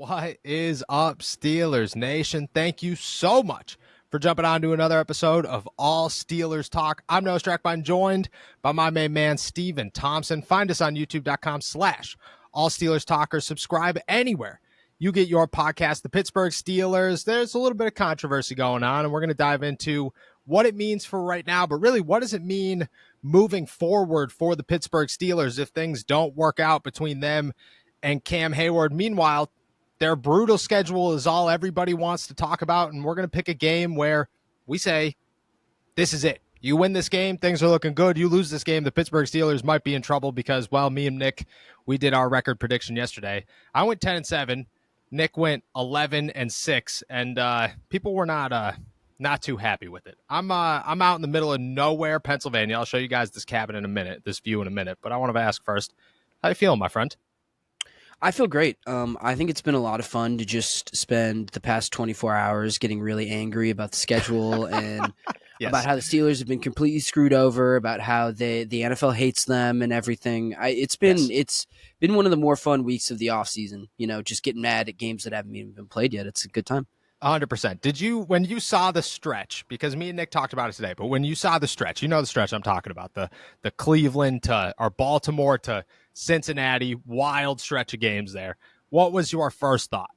What is up, Steelers Nation? Thank you so much for jumping on to another episode of All Steelers Talk. I'm Noah Strackbine, joined by my main man, Steven Thompson. Find us on youtube.com/All Steelers Talkers. Subscribe anywhere you get your podcast. The Pittsburgh Steelers, there's a little bit of controversy going on, and we're going to dive into what it means for right now, but really, what does it mean moving forward for the Pittsburgh Steelers if things don't work out between them and Cam Heyward? Meanwhile, their brutal schedule is all everybody wants to talk about, and we're going to pick a game where we say, this is it. You win this game, things are looking good. You lose this game, the Pittsburgh Steelers might be in trouble because, well, me and Nick, we did our record prediction yesterday. I went 10-7. Nick went 11-6, and people were not too happy with it. I'm out in the middle of nowhere, Pennsylvania. I'll show you guys this cabin in a minute, this view in a minute, but I want to ask first, how you feeling, my friend? I feel great. I think it's been a lot of fun to just spend the past 24 hours getting really angry about the schedule and Yes. about how the Steelers have been completely screwed over, about how the NFL hates them and everything. It's been one of the more fun weeks of the offseason, just getting mad at games that haven't even been played yet. It's a good time. 100%. Did you, when you saw the stretch, because me and Nick talked about it today, but when you saw the stretch, you know the stretch I'm talking about, the Cleveland to, or Baltimore to Cincinnati, wild stretch of games there. What was your first thought?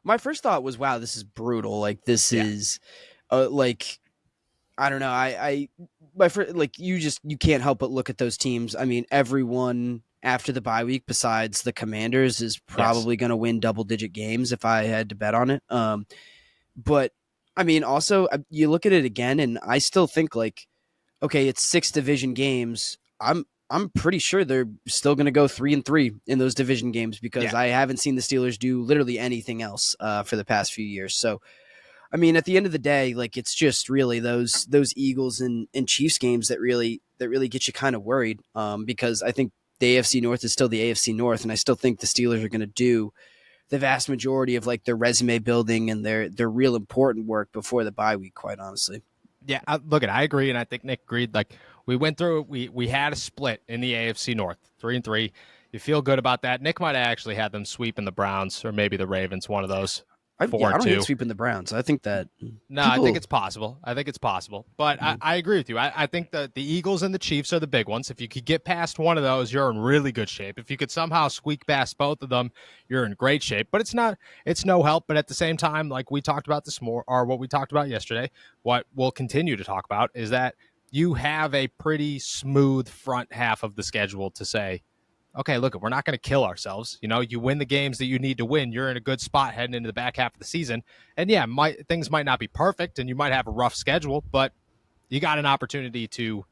My first thought was, wow, this is brutal. Like, this is, I don't know. You can't help but look at those teams. I mean, everyone after the bye week, besides the Commanders, is probably going to win double-digit games if I had to bet on it. But, I mean, also, you look at it again, and I still think, okay, it's 6 division games. I'm pretty sure they're still going to go 3-3 in those division games because I haven't seen the Steelers do literally anything else for the past few years. So, I mean, at the end of the day, it's just really those Eagles and Chiefs games that really get you kind of worried because I think the AFC North is still the AFC North, and I still think the Steelers are going to do the vast majority of their resume building and their real important work before the bye week, quite honestly. Yeah, I agree, and I think Nick agreed. We went through, we had a split in the AFC North, 3-3. You feel good about that. Nick might have actually had them sweeping the Browns or maybe the Ravens, one of those. 4-2. I don't think sweeping the Browns. I think that I think it's possible. But I agree with you. I think that the Eagles and the Chiefs are the big ones. If you could get past one of those, you're in really good shape. If you could somehow squeak past both of them, you're in great shape. But it's no help. But at the same time, like we talked about what we talked about yesterday, what we'll continue to talk about is that you have a pretty smooth front half of the schedule to say, okay, look, we're not going to kill ourselves. You win the games that you need to win. You're in a good spot heading into the back half of the season. And yeah, things might not be perfect and you might have a rough schedule, but you got an opportunity to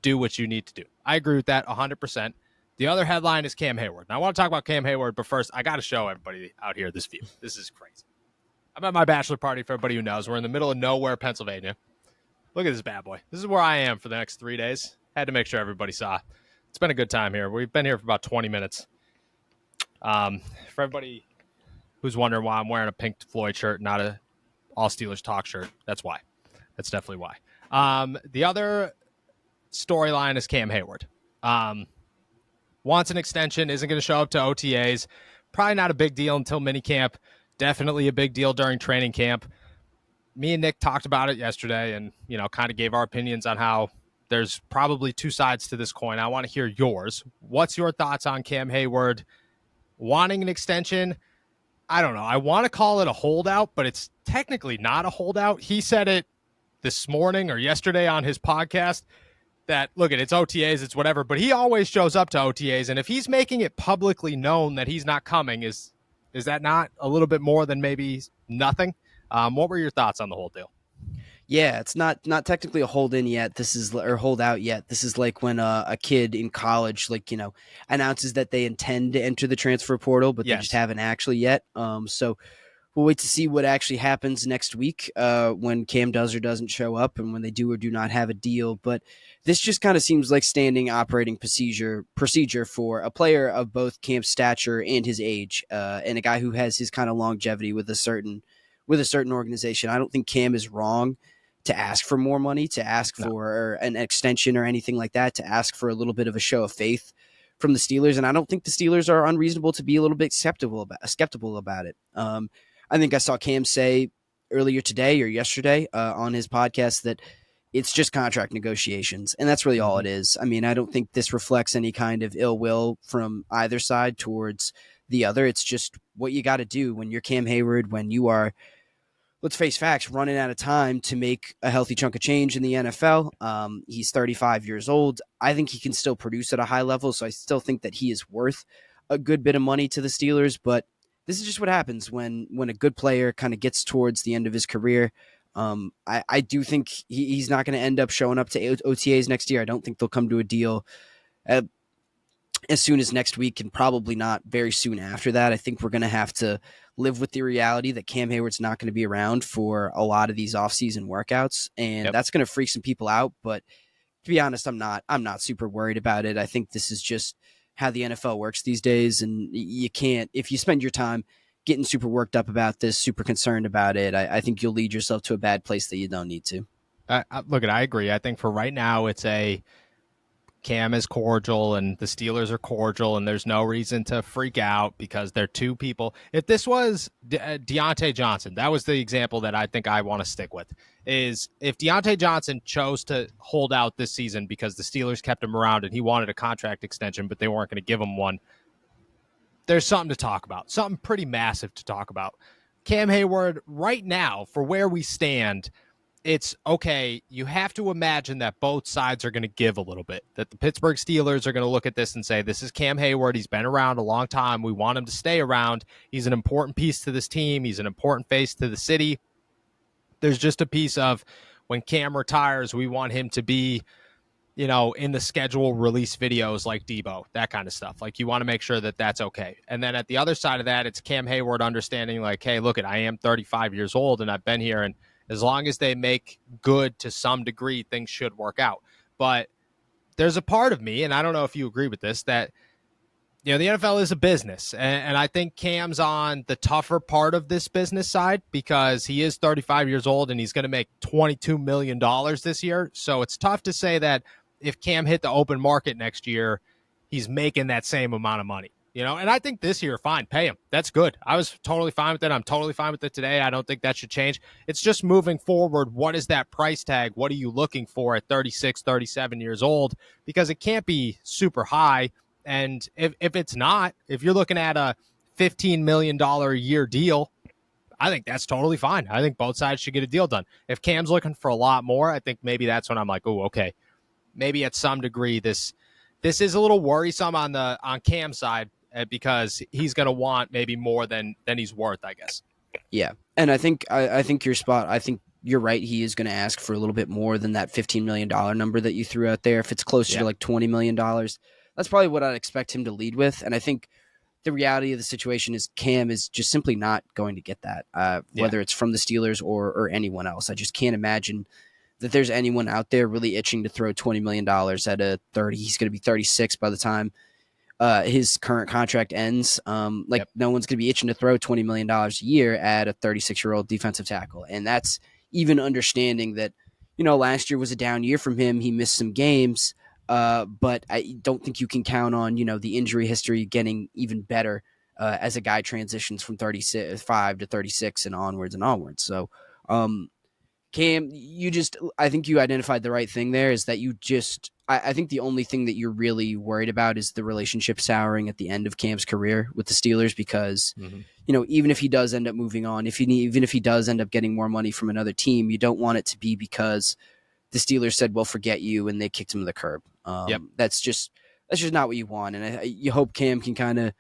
do what you need to do. I agree with that 100%. The other headline is Cam Heyward. Now I want to talk about Cam Heyward, but first I got to show everybody out here this view. This is crazy. I'm at my bachelor party for everybody who knows. We're in the middle of nowhere, Pennsylvania. Look at this bad boy. This is where I am for the next 3 days. Had to make sure everybody saw. It's been a good time here. We've been here for about 20 minutes. For everybody who's wondering why I'm wearing a Pink Floyd shirt, not a All Steelers Talk shirt, that's why. That's definitely why. The other storyline is Cam Heyward. Wants an extension, isn't going to show up to OTAs. Probably not a big deal until minicamp. Definitely a big deal during training camp. Me and Nick talked about it yesterday and, kind of gave our opinions on how there's probably two sides to this coin. I want to hear yours. What's your thoughts on Cam Heyward wanting an extension? I don't know. I want to call it a holdout, but it's technically not a holdout. He said it this morning or yesterday on his podcast that, look, it's OTAs, it's whatever, but he always shows up to OTAs. And if he's making it publicly known that he's not coming, is that not a little bit more than maybe nothing? What were your thoughts on the whole deal? Yeah, it's not technically a hold-in yet. Or hold-out yet. This is like when a kid in college, announces that they intend to enter the transfer portal, but they just haven't actually yet. So we'll wait to see what actually happens next week when Cam does or doesn't show up and when they do or do not have a deal. But this just kind of seems like standing operating procedure for a player of both Cam's stature and his age, and a guy who has his kind of longevity with a certain organization. I don't think Cam is wrong to ask for more money, to ask for an extension or anything like that, to ask for a little bit of a show of faith from the Steelers, and I don't think the Steelers are unreasonable to be a little bit skeptical about it. I think I saw Cam say earlier today or yesterday on his podcast that it's just contract negotiations, and that's really all it is. I mean, I don't think this reflects any kind of ill will from either side towards the other. It's just what you got to do when you're Cam Hayward, when you are, let's face facts, running out of time to make a healthy chunk of change in the NFL. He's 35 years old. I think he can still produce at a high level, so I still think that he is worth a good bit of money to the Steelers, but this is just what happens when a good player kind of gets towards the end of his career. I do think he's not going to end up showing up to OTAs next year. I don't think they'll come to a deal as soon as next week, and probably not very soon after that. I think we're going to have to live with the reality that Cam Hayward's not going to be around for a lot of these offseason workouts, and that's going to freak some people out. But to be honest, I'm not super worried about it. I think this is just how the NFL works these days, and you can't, if you spend your time getting super worked up about this, super concerned about it, I think you'll lead yourself to a bad place that you don't need to. I agree. I think for right now, it's Cam is cordial and the Steelers are cordial, and there's no reason to freak out because they're two people. If this was Deontay Johnson, that was the example that I think I want to stick with, is if Deontay Johnson chose to hold out this season because the Steelers kept him around and he wanted a contract extension, but they weren't going to give him one, there's something to talk about, something pretty massive to talk about. Cam Hayward, right now, for where we stand, it's okay. You have to imagine that both sides are going to give a little bit, that the Pittsburgh Steelers are going to look at this and say, this is Cam Hayward. He's been around a long time. We want him to stay around. He's an important piece to this team. He's an important face to the city. There's just a piece of when Cam retires, we want him to be, in the schedule release videos like Debo, that kind of stuff. Like, you want to make sure that that's okay. And then at the other side of that, it's Cam Hayward understanding like, hey, look, I am 35 years old and I've been here, and as long as they make good to some degree, things should work out. But there's a part of me, and I don't know if you agree with this, that the NFL is a business. And I think Cam's on the tougher part of this business side because he is 35 years old and he's going to make $22 million this year. So it's tough to say that if Cam hit the open market next year, he's making that same amount of money. And I think this year, fine, pay him. That's good. I was totally fine with it. I'm totally fine with it today. I don't think that should change. It's just moving forward. What is that price tag? What are you looking for at 36, 37 years old? Because it can't be super high. And if it's not, if you're looking at a $15 million a year deal, I think that's totally fine. I think both sides should get a deal done. If Cam's looking for a lot more, I think maybe that's when I'm like, oh, okay. Maybe at some degree this is a little worrisome on Cam's side, because he's going to want maybe more than he's worth, I guess. Yeah. And I think you're spot. I think you're right. He is going to ask for a little bit more than that $15 million number that you threw out there. If it's closer to like $20 million, that's probably what I'd expect him to lead with. And I think the reality of the situation is Cam is just simply not going to get that, whether it's from the Steelers or anyone else. I just can't imagine that there's anyone out there really itching to throw $20 million at a 30. He's going to be 36 by the time his current contract ends. No one's going to be itching to throw $20 million a year at a 36-year-old defensive tackle. And that's even understanding that, last year was a down year from him. He missed some games, but I don't think you can count on, the injury history getting even better as a guy transitions from 35 to 36 and onwards. So, Cam, I think you identified the right thing there, is that I think the only thing that you're really worried about is the relationship souring at the end of Cam's career with the Steelers, because, even if he does end up moving on, even if he does end up getting more money from another team, you don't want it to be because the Steelers said, well, forget you, and they kicked him to the curb. That's just not what you want. And you hope Cam can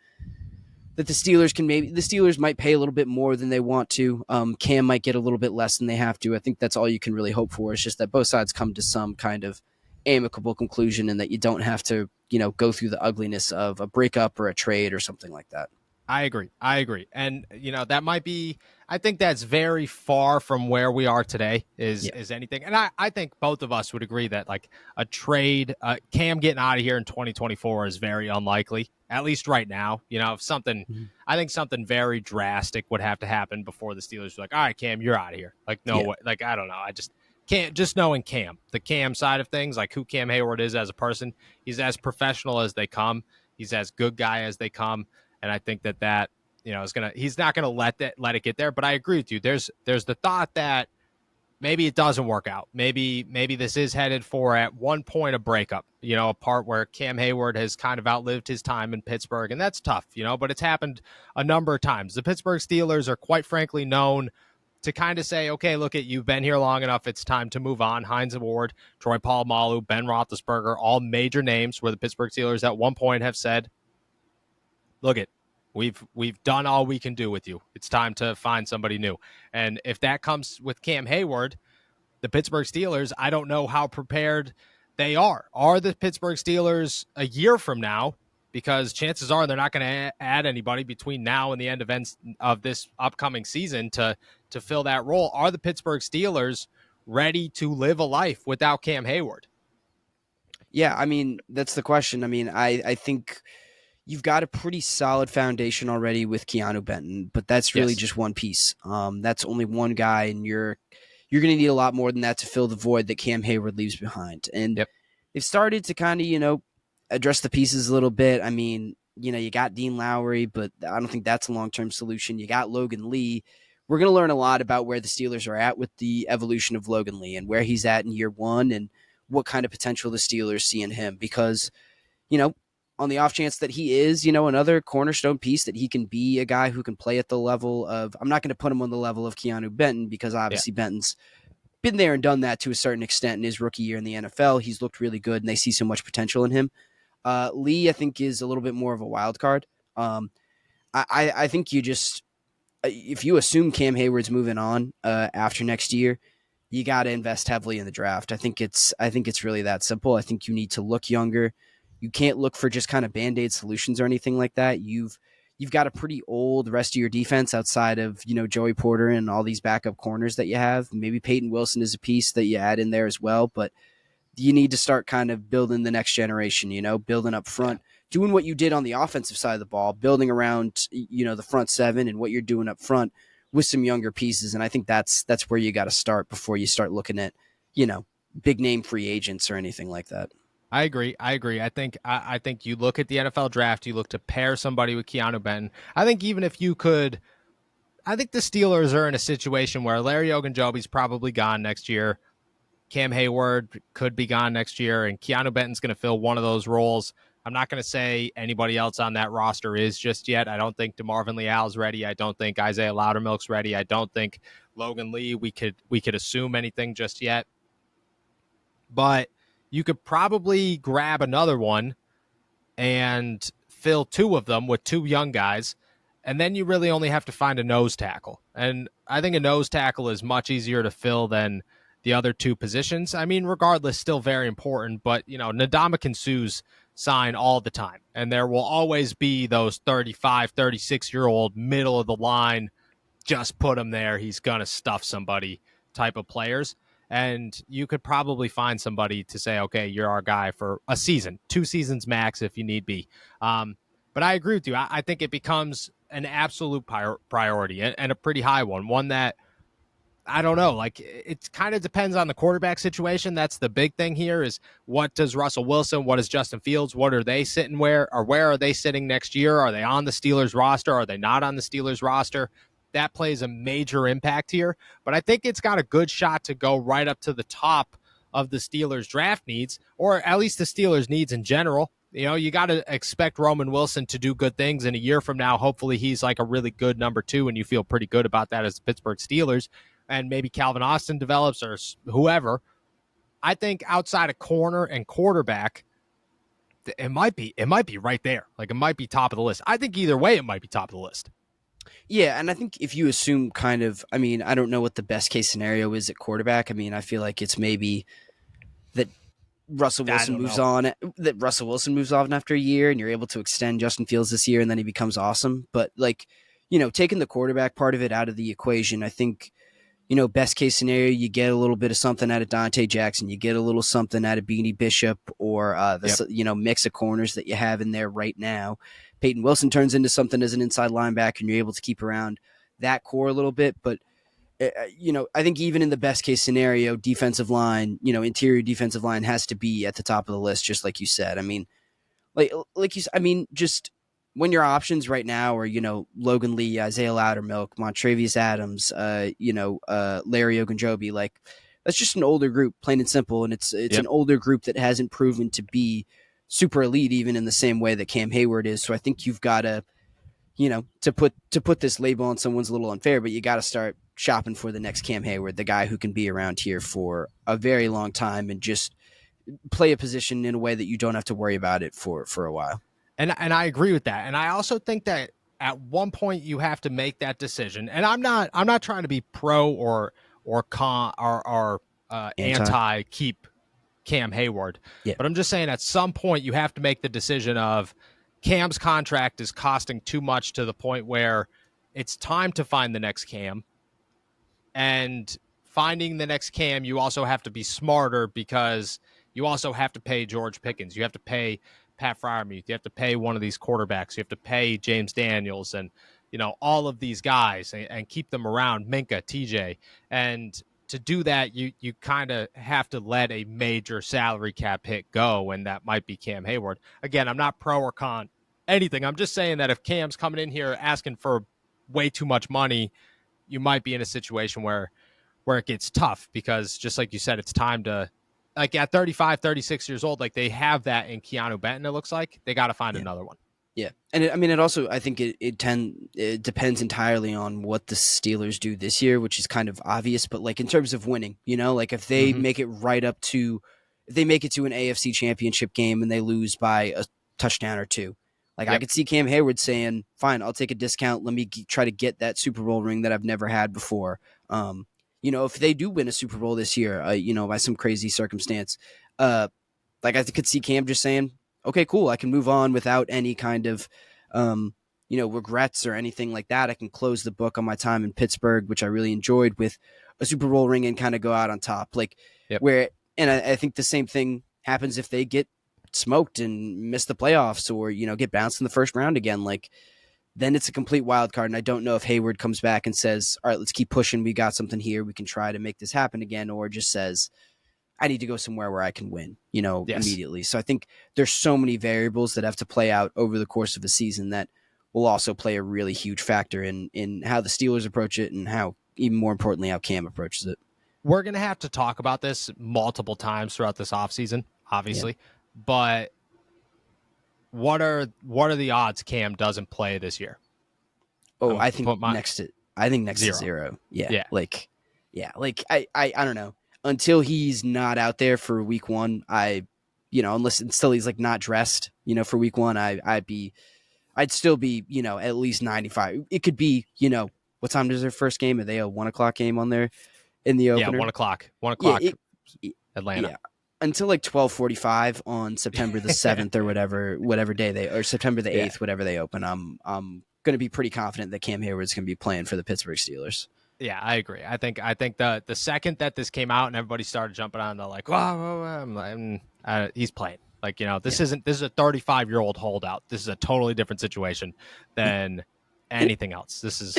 that the Steelers might pay a little bit more than they want to. Cam might get a little bit less than they have to. I think that's all you can really hope for. It's just that both sides come to some kind of amicable conclusion, and that you don't have to, go through the ugliness of a breakup or a trade or something like that. I agree. And, that might be, I think that's very far from where we are today is anything. And I think both of us would agree that like a trade, Cam getting out of here in 2024 is very unlikely, at least right now. If something, I think something very drastic would have to happen before the Steelers are like, all right, Cam, you're out of here. Like, no way. Like, I don't know. I just can't, just knowing Cam, the Cam side of things, like who Cam Hayward is as a person, he's as professional as they come. He's as good guy as they come, and I think that he's not gonna let it get there. But I agree with you. There's the thought that maybe it doesn't work out. Maybe this is headed for at one point a breakup. A part where Cam Heyward has kind of outlived his time in Pittsburgh, and that's tough. But it's happened a number of times. The Pittsburgh Steelers are quite frankly known to kind of say, okay, look, you've been here long enough. It's time to move on. Heinz Ward, Troy Polamalu, Ben Roethlisberger, all major names where the Pittsburgh Steelers at one point have said, look, we've done all we can do with you. It's time to find somebody new. And if that comes with Cam Heyward, the Pittsburgh Steelers, I don't know how prepared they are. Are the Pittsburgh Steelers a year from now? Because chances are they're not going to add anybody between now and the end of this upcoming season to fill that role. Are the Pittsburgh Steelers ready to live a life without Cam Heyward? Yeah, I mean, that's the question. I mean, I think you've got a pretty solid foundation already with Keanu Benton, but that's really just one piece. That's only one guy, and you're going to need a lot more than that to fill the void that Cam Heyward leaves behind. And they've started to kind of, address the pieces a little bit. I mean, you got Dean Lowry, but I don't think that's a long-term solution. You got Logan Lee. We're going to learn a lot about where the Steelers are at with the evolution of Logan Lee and where he's at in year one and what kind of potential the Steelers see in him. Because, on the off chance that he is, another cornerstone piece that he can be a guy who can play at the level of, I'm not going to put him on the level of Keanu Benton because obviously Benton's been there and done that to a certain extent in his rookie year in the NFL. He's looked really good and they see so much potential in him. Lee, I think, is a little bit more of a wild card. I think you just, if you assume Cam Heyward's moving on after next year, you got to invest heavily in the draft. I think it's really that simple. I think you need to look younger. You can't look for just kind of Band-Aid solutions or anything like that. You've got a pretty old rest of your defense outside of, Joey Porter and all these backup corners that you have. Maybe Peyton Wilson is a piece that you add in there as well, but you need to start kind of building the next generation, building up front, doing what you did on the offensive side of the ball, building around, the front seven and what you're doing up front with some younger pieces. And I think that's where you got to start before you start looking at, big name free agents or anything like that. I agree. I think you look at the NFL draft, you look to pair somebody with Keanu Benton. I think even if you could, I think the Steelers are in a situation where Larry Ogunjobi's probably gone next year. Cam Heyward could be gone next year, and Keanu Benton's going to fill one of those roles. I'm not going to say anybody else on that roster is just yet. I don't think DeMarvin Leal's ready. I don't think Isaiah Loudermilk's ready. I don't think Logan Lee, we could assume anything just yet. But you could probably grab another one and fill two of them with two young guys, and then you really only have to find a nose tackle. And I think a nose tackle is much easier to fill than the other two positions. I mean, regardless, still very important, but, Ndamukong Suh's sign all the time. And there will always be those 35, 36-year-old middle of the line, just put him there, he's going to stuff somebody type of players. And you could probably find somebody to say, okay, you're our guy for a season, 2 seasons max if you need be. But I agree with you. I think it becomes an absolute priority and a pretty high one that, I don't know. Like, it kind of depends on the quarterback situation. That's the big thing here is what does Russell Wilson, what does Justin Fields, what are they sitting where are they sitting next year? Are they on the Steelers roster? Are they not on the Steelers roster? That plays a major impact here. But I think it's got a good shot to go right up to the top of the Steelers draft needs, or at least the Steelers needs in general. You got to expect Roman Wilson to do good things in a year from now. Hopefully he's like a really good number 2 and you feel pretty good about that as the Pittsburgh Steelers. And maybe Calvin Austin develops or whoever. I think outside of corner and quarterback, it might be right there. Like, it might be top of the list. I think either way, it might be top of the list. Yeah, and I think if you assume I don't know what the best case scenario is at quarterback. I mean, I feel like it's maybe that Russell Wilson moves on after a year and you're able to extend Justin Fields this year and then he becomes awesome. But taking the quarterback part of it out of the equation, I think, best case scenario, you get a little bit of something out of Dante Jackson. You get a little something out of Beanie Bishop or mix of corners that you have in there right now. Peyton Wilson turns into something as an inside linebacker and you're able to keep around that core a little bit. But, I think even in the best case scenario, defensive line, interior defensive line has to be at the top of the list, just like you said. I mean, like you said, I mean, just when your options right now are, Logan Lee, Isaiah Loudermilk, Montravius Adams, Larry Ogunjobi, like that's just an older group, plain and simple. And it's an older group that hasn't proven to be super elite, even in the same way that Cam Heyward is. So I think you've got to, to put this label on someone's a little unfair, but you got to start shopping for the next Cam Heyward, the guy who can be around here for a very long time and just play a position in a way that you don't have to worry about it for a while. And I agree with that. And I also think that at one point you have to make that decision. And I'm not trying to be pro or con or anti keep Cam Heyward. Yeah. But I'm just saying at some point you have to make the decision of Cam's contract is costing too much to the point where it's time to find the next Cam. And finding the next Cam, you also have to be smarter because you also have to pay George Pickens. You have to pay Pat Freiermuth. You have to pay one of these quarterbacks. You have to pay James Daniels and, all of these guys and keep them around, Minka, TJ. And to do that, you kind of have to let a major salary cap hit go, and that might be Cam Heyward. Again, I'm not pro or con anything. I'm just saying that if Cam's coming in here asking for way too much money, you might be in a situation where it gets tough because just like you said, it's time to, like at 35, 36 years old, like they have that in Keanu Benton, it looks like. They got to find another one. Yeah. And it also, I think it depends entirely on what the Steelers do this year, which is kind of obvious, but like in terms of winning, like if they make it if they make it to an AFC championship game and they lose by a touchdown or two, like I could see Cam Heyward saying, fine, I'll take a discount. Let me try to get that Super Bowl ring that I've never had before. If they do win a Super Bowl this year, by some crazy circumstance, like I could see Cam just saying, okay, cool, I can move on without any kind of, regrets or anything like that. I can close the book on my time in Pittsburgh, which I really enjoyed, with a Super Bowl ring and kind of go out on top. And I think the same thing happens if they get smoked and miss the playoffs or, get bounced in the first round again. Like, then it's a complete wild card. And I don't know if Heyward comes back and says, all right, let's keep pushing. We got something here. We can try to make this happen again. Or just says, I need to go somewhere where I can win, immediately. So I think there's so many variables that have to play out over the course of a season that will also play a really huge factor in how the Steelers approach it and how, even more importantly, how Cam approaches it. We're going to have to talk about this multiple times throughout this offseason, obviously. Yeah. But what are the odds Cam doesn't play this year? Oh, I think next to zero. Yeah. I don't know. Until he's not out there for week one, unless until he's like not dressed, for week one, I'd still be, at least 95. It could be, what time is their first game? Are they a 1 o'clock game on there in the opener? Yeah, 1 o'clock. Atlanta. Yeah. Until like 12:45 on September the 7th or whatever day or September the 8th, whatever they open. I'm going to be pretty confident that Cam Heyward's going to be playing for the Pittsburgh Steelers. Yeah, I agree. I think the second that this came out and everybody started jumping on, they're like, "Wow, he's playing." Like, this is a 35-year-old holdout. This is a totally different situation than anything else. This is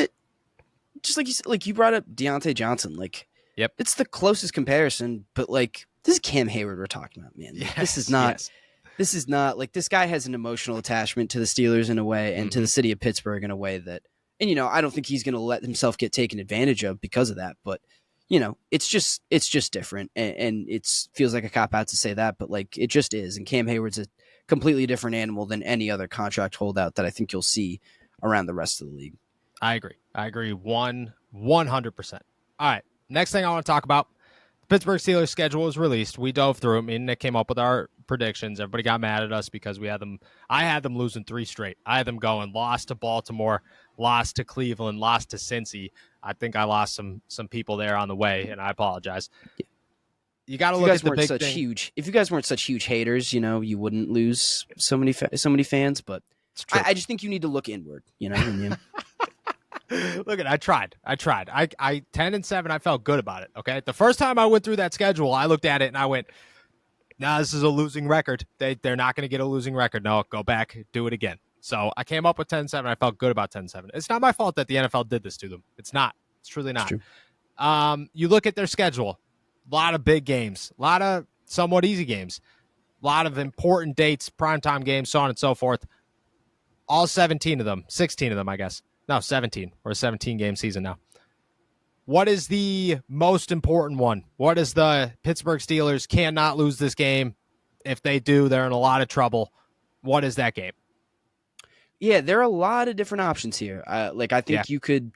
just like you said, like you brought up Deontay Johnson. Like, yep, it's the closest comparison, but like this is Cam Heyward we're talking about, man. Yes, this is not. Yes. This is not like this guy has an emotional attachment to the Steelers in a way, and to the city of Pittsburgh in a way that. And, I don't think he's going to let himself get taken advantage of because of that. But, it's just different. And it feels like a cop-out to say that, but, like, it just is. And Cam Heyward's a completely different animal than any other contract holdout that I think you'll see around the rest of the league. I agree 100%. All right, next thing I want to talk about. The Pittsburgh Steelers schedule was released. We dove through it. Me and Nick came up with our predictions. Everybody got mad at us because I had them losing 3 straight. I had them going lost to Baltimore, lost to Cleveland, lost to Cincy. I think I lost some people there on the way, and I apologize. You got to look at the big thing. If you guys weren't such huge haters, you wouldn't lose so many fans. But I just think you need to look inward. Look I tried. I 10-7. I felt good about it. Okay. The first time I went through that schedule, I looked at it and I went, nah, this is a losing record. They're not going to get a losing record. No, go back, do it again. So I came up with 10-7. I felt good about 10-7. It's not my fault that the NFL did this to them. It's not. It's truly not. You look at their schedule, a lot of big games, a lot of somewhat easy games. A lot of important dates, primetime games, so on and so forth. All 16 of them, I guess. No, 17. We're a 17-game season now. What is the most important one? What is the Pittsburgh Steelers cannot lose this game? If they do, they're in a lot of trouble. What is that game? Yeah, there are a lot of different options here. I think you could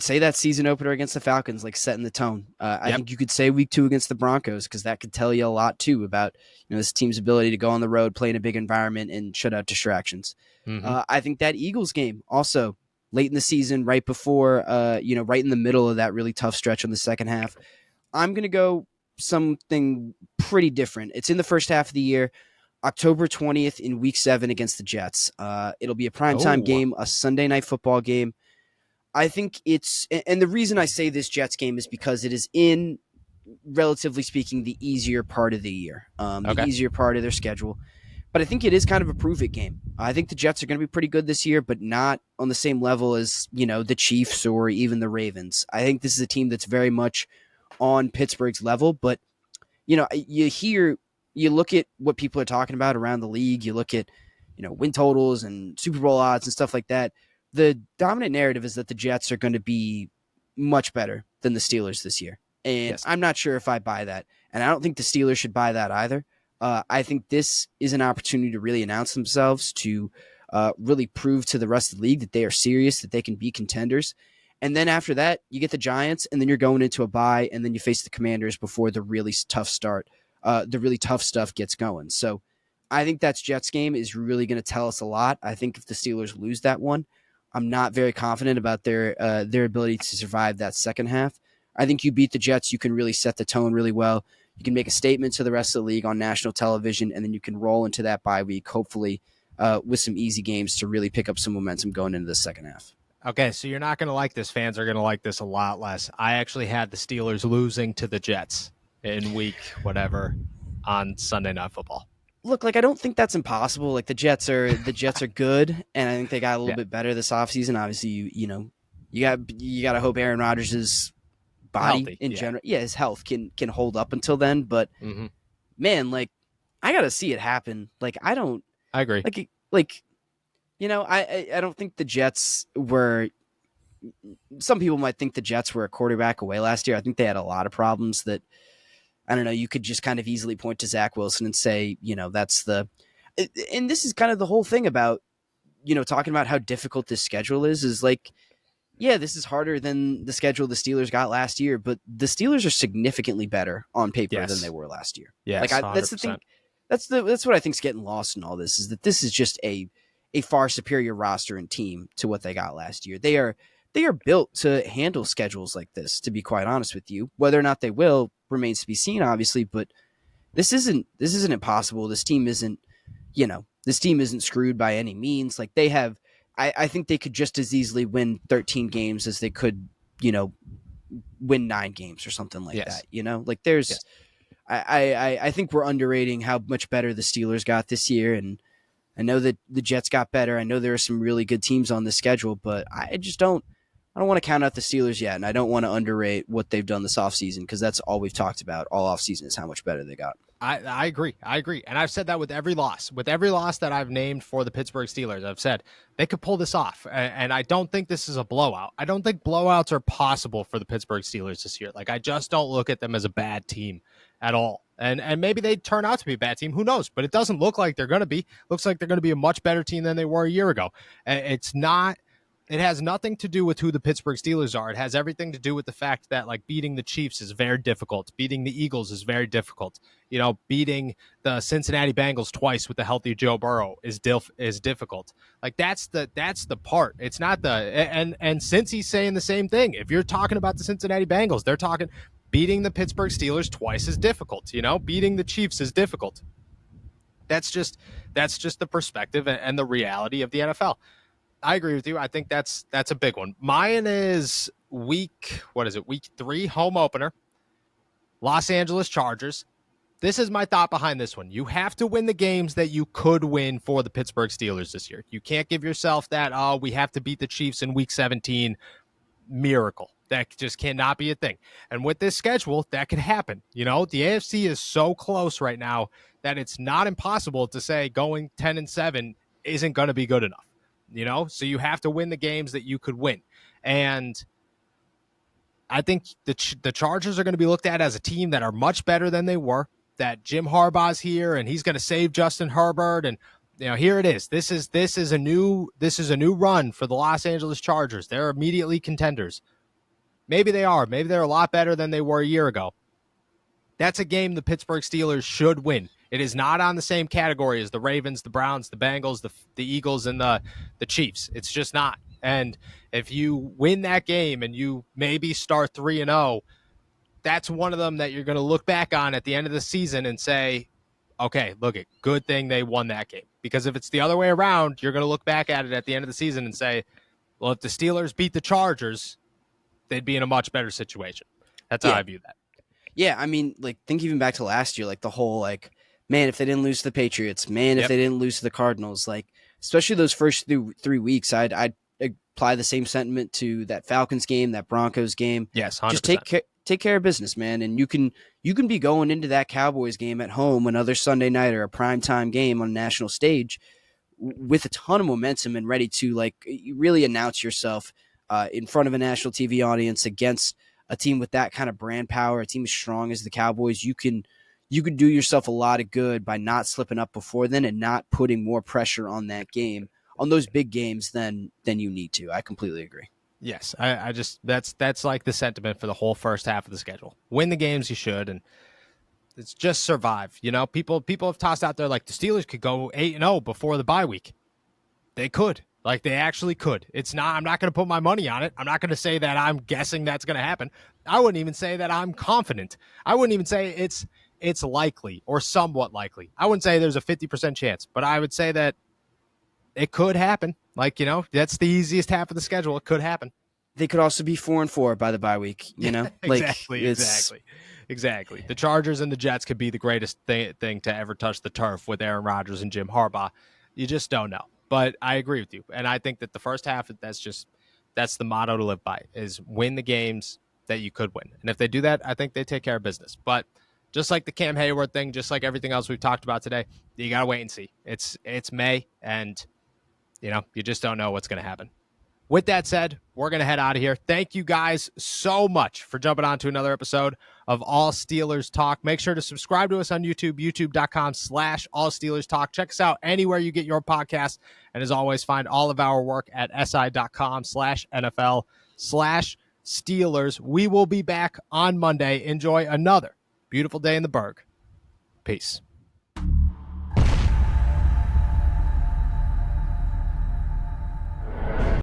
say that season opener against the Falcons, like setting the tone. I think you could say week 2 against the Broncos, because that could tell you a lot too about this team's ability to go on the road, play in a big environment, and shut out distractions. I think that Eagles game also late in the season, right before, right in the middle of that really tough stretch on the second half. I'm gonna go something pretty different. It's in the first half of the year. October 20th in week 7 against the Jets. It'll be a primetime game, a Sunday night football game. I think and the reason I say this Jets game is because it is in, relatively speaking, the easier part of the year, the easier part of their schedule. But I think it is kind of a prove it game. I think the Jets are going to be pretty good this year, but not on the same level as, the Chiefs or even the Ravens. I think this is a team that's very much on Pittsburgh's level, but, you look at what people are talking about around the league. You look at, win totals and Super Bowl odds and stuff like that. The dominant narrative is that the Jets are going to be much better than the Steelers this year. And I'm not sure if I buy that. And I don't think the Steelers should buy that either. I think this is an opportunity to really announce themselves, to really prove to the rest of the league that they are serious, that they can be contenders. And then after that, you get the Giants, and then you're going into a bye, and then you face the Commanders before the really tough start. The really tough stuff gets going. So I think that Jets game is really going to tell us a lot. I think if the Steelers lose that one, I'm not very confident about their ability to survive that second half. I think you beat the Jets, you can really set the tone really well. You can make a statement to the rest of the league on national television, and then you can roll into that bye week, hopefully with some easy games to really pick up some momentum going into the second half. Okay, so you're not going to like this. Fans are going to like this a lot less. I actually had the Steelers losing to the Jets in week whatever on Sunday Night Football. Look, I don't think that's impossible. The Jets are good, and I think they got a little bit better this offseason. Obviously, you got to hope Aaron Rodgers' body in general, his health can hold up until then. But man, I got to see it happen. I agree. I don't think the Jets were. Some people might think the Jets were a quarterback away last year. I think they had a lot of problems that, I don't know, you could just kind of easily point to Zach Wilson and say, that's and this is kind of the whole thing about, talking about how difficult this schedule is this is harder than the schedule the Steelers got last year, but the Steelers are significantly better on paper than they were last year. Yeah, that's the thing. That's what I think is getting lost in all this, is that this is just a far superior roster and team to what they got last year. They are built to handle schedules like this, to be quite honest with you. Whether or not they will remains to be seen, obviously, but this isn't impossible. This team isn't screwed by any means. They have, I think they could just as easily win 13 games as they could, win 9 games or something like that. I think we're underrating how much better the Steelers got this year, and I know that the Jets got better. I know there are some really good teams on the schedule, but I don't want to count out the Steelers yet, and I don't want to underrate what they've done this offseason, because that's all we've talked about all offseason is how much better they got. I agree. And I've said that with every loss. With every loss that I've named for the Pittsburgh Steelers, I've said they could pull this off. And I don't think this is a blowout. I don't think blowouts are possible for the Pittsburgh Steelers this year. I just don't look at them as a bad team at all. And maybe they turn out to be a bad team. Who knows? But it doesn't look like they're going to be. Looks like they're going to be a much better team than they were a year ago. It's not. It has nothing to do with who the Pittsburgh Steelers are. It has everything to do with the fact that beating the Chiefs is very difficult. Beating the Eagles is very difficult. Beating the Cincinnati Bengals twice with the healthy Joe Burrow is difficult. That's the part. It's not and since he's saying the same thing, if you're talking about the Cincinnati Bengals, they're talking beating the Pittsburgh Steelers twice is difficult. Beating the Chiefs is difficult. That's just the perspective and the reality of the NFL. I agree with you. I think that's a big one. Mine is week 3 home opener, Los Angeles Chargers. This is my thought behind this one. You have to win the games that you could win for the Pittsburgh Steelers this year. You can't give yourself that, we have to beat the Chiefs in week 17 miracle. That just cannot be a thing. And with this schedule, that could happen. The AFC is so close right now that it's not impossible to say going 10-7 isn't going to be good enough. So you have to win the games that you could win. And I think the Chargers are going to be looked at as a team that are much better than they were, that Jim Harbaugh's here and he's going to save Justin Herbert. And, here it is. This is a new run for the Los Angeles Chargers. They're immediately contenders. Maybe they are. Maybe they're a lot better than they were a year ago. That's a game the Pittsburgh Steelers should win. It is not on the same category as the Ravens, the Browns, the Bengals, the Eagles, and the Chiefs. It's just not. And if you win that game and you maybe start 3-0, that's one of them that you're going to look back on at the end of the season and say, okay, look, good thing they won that game. Because if it's the other way around, you're going to look back at it at the end of the season and say, well, if the Steelers beat the Chargers, they'd be in a much better situation. That's how I view that. Yeah, I mean, think even back to last year, the whole, man, if they didn't lose to the Patriots, man, if they didn't lose to the Cardinals, especially those first 3 weeks, I'd apply the same sentiment to that Falcons game, that Broncos game. Yes, 100%. Just take care of business, man, and you can be going into that Cowboys game at home, another Sunday night or a primetime game on a national stage, with a ton of momentum and ready to really announce yourself in front of a national TV audience against a team with that kind of brand power, a team as strong as the Cowboys. You can do yourself a lot of good by not slipping up before then and not putting more pressure on that game, on those big games than you need to. I completely agree. Yes, I just that's the sentiment for the whole first half of the schedule. Win the games you should, and it's just survive. People have tossed out there the Steelers could go 8-0 before the bye week. They could. They actually could. It's not. I'm not going to put my money on it. I'm not going to say that I'm guessing that's going to happen. I wouldn't even say that I'm confident. I wouldn't even say it's likely or somewhat likely. I wouldn't say there's a 50% chance, but I would say that it could happen. That's the easiest half of the schedule. It could happen. They could also be 4-4 by the bye week, Exactly. The Chargers and the Jets could be the greatest thing to ever touch the turf with Aaron Rodgers and Jim Harbaugh. You just don't know. But I agree with you. And I think that the first half, that's the motto to live by, is win the games that you could win. And if they do that, I think they take care of business. But just like the Cam Heyward thing, just like everything else we've talked about today, you got to wait and see. It's May, and you just don't know what's going to happen. With that said, we're going to head out of here. Thank you guys so much for jumping on to another episode of All Steelers Talk. Make sure to subscribe to us on YouTube, youtube.com/All Steelers Talk. Check us out anywhere you get your podcast. And as always, find all of our work at si.com/NFL/Steelers. We will be back on Monday. Enjoy another beautiful day in the Berg. Peace.